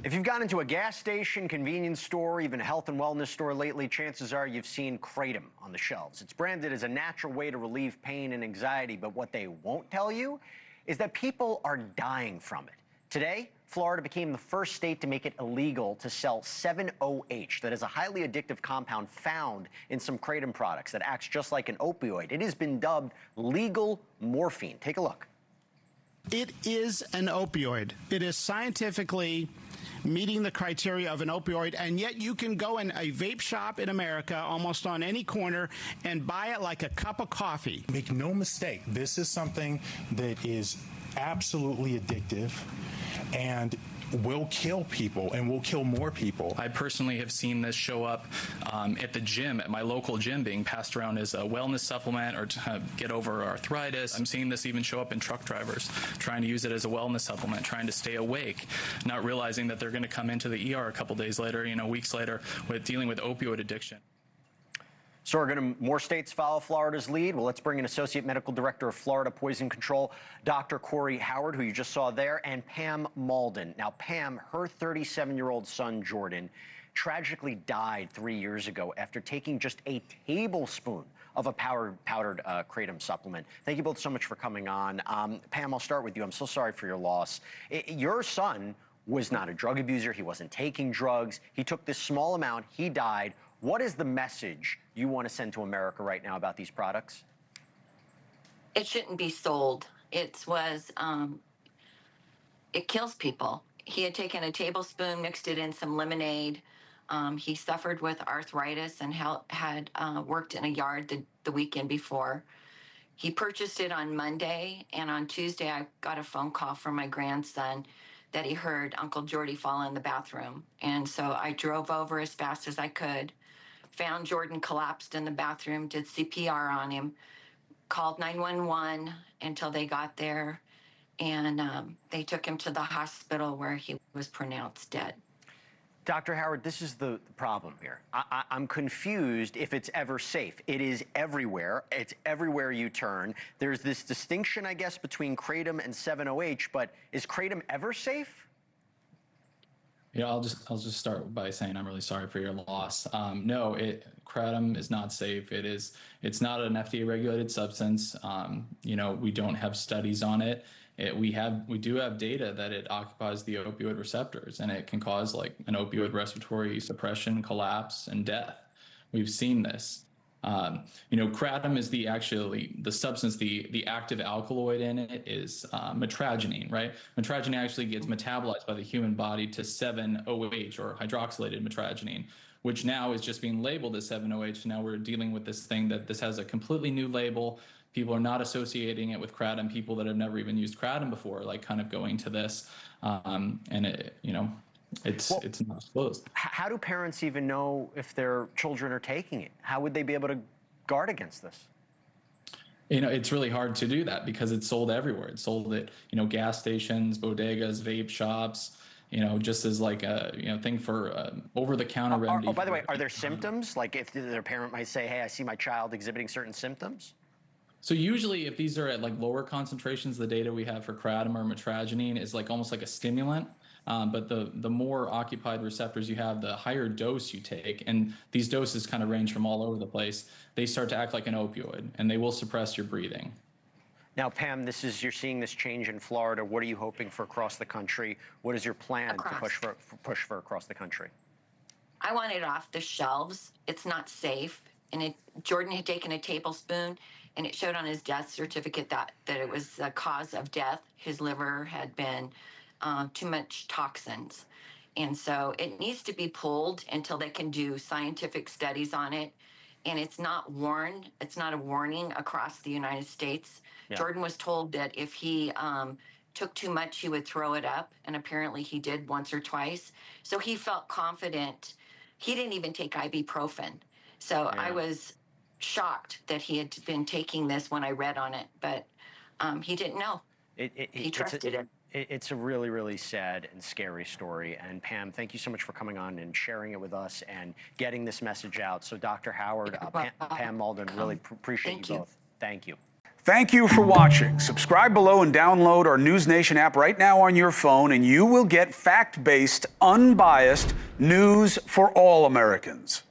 If you've gone into a gas station, convenience store, even a health and wellness store lately, chances are you've seen kratom on the shelves. It's branded as a natural way to relieve pain and anxiety, but what they won't tell you is that people are dying from it. Today, Florida became the first state to make it illegal to sell 7-OH, that is a highly addictive compound found in some kratom products that acts just like an opioid. It has been dubbed legal morphine. Take a look. It is an opioid. It is scientifically meeting the criteria of an opioid, and yet you can go in a vape shop in America almost on any corner and buy it like a cup of coffee. Make no mistake, this is something that is absolutely addictive and will kill people and will kill more people. I personally have seen this show up at the gym, at my local gym, being passed around as a wellness supplement or to get over arthritis. I'm seeing this even show up in truck drivers, trying to use it as a wellness supplement, trying to stay awake, not realizing that they're going to come into the ER a couple days later, weeks later, with dealing with opioid addiction. So are going to more states follow Florida's lead? Well, let's bring in Associate Medical Director of Florida Poison Control, Dr. Cory Howard, who you just saw there, and Pam Mauldin. Now, Pam, her 37-year-old son, Jordan, tragically died 3 years ago after taking just a tablespoon of a powdered kratom supplement. Thank you both so much for coming on. Pam, I'll start with you. I'm so sorry for your loss. Your son was not a drug abuser. He wasn't taking drugs. He took this small amount. He died. What is the message you want to send to America right now about these products? It shouldn't be sold. It kills people. He had taken a tablespoon, mixed it in some lemonade. He suffered with arthritis and had worked in a yard the weekend before. He purchased it on Monday, and on Tuesday I got a phone call from my grandson that he heard Uncle Jordy fall in the bathroom. And so I drove over as fast as I could, found Jordan collapsed in the bathroom, did CPR on him, called 911 until they got there, and they took him to the hospital where he was pronounced dead. Dr. Howard, this is the problem here. I'm confused if it's ever safe. It is everywhere. It's everywhere you turn. There's this distinction, I guess, between kratom and 7-OH, but is kratom ever safe? I'll just start by saying I'm really sorry for your loss. No, kratom is not safe. It's not an FDA regulated substance. We don't have studies on it. We do have data that it occupies the opioid receptors, and it can cause like an opioid respiratory suppression, collapse, and death. We've seen this. Kratom is the substance, the active alkaloid in it is metragenine, right? Metragenine actually gets metabolized by the human body to 7-OH, or hydroxylated metragenine, which now is just being labeled as 7-OH. Now we're dealing with this thing that this has a completely new label. People are not associating it with kratom. People that have never even used kratom before, like, kind of going to this, and it's not disclosed. How do parents even know if their children are taking it? How would they be able to guard against this? It's really hard to do that because it's sold everywhere. It's sold at, gas stations, bodegas, vape shops, just as like a, thing for over-the-counter remedy. Oh, by the way, are there symptoms? Like if their parent might say, hey, I see my child exhibiting certain symptoms? So usually if these are at like lower concentrations, the data we have for kratom or metragenine is like almost like a stimulant. But the more occupied receptors you have, the higher dose you take. And these doses kind of range from all over the place. They start to act like an opioid, and they will suppress your breathing. Now, Pam, you're seeing this change in Florida. What are you hoping for across the country? What is your plan to push for across the country? I want it off the shelves. It's not safe. And Jordan had taken a tablespoon, and it showed on his death certificate that it was the cause of death. His liver had been too much toxins. And so it needs to be pulled until they can do scientific studies on it. And it's not a warning across the United States. Yeah. Jordan was told that if he took too much, he would throw it up. And apparently he did once or twice. So he felt confident. He didn't even take ibuprofen. So yeah. I was shocked that he had been taking this when I read on it, but he didn't know. He trusted it. It's a really, really sad and scary story. And Pam, thank you so much for coming on and sharing it with us and getting this message out. So Dr. Howard, Pam Mauldin, really appreciate you both. Thank you. Thank you for watching. Subscribe below and download our NewsNation app right now on your phone, and you will get fact-based, unbiased news for all Americans.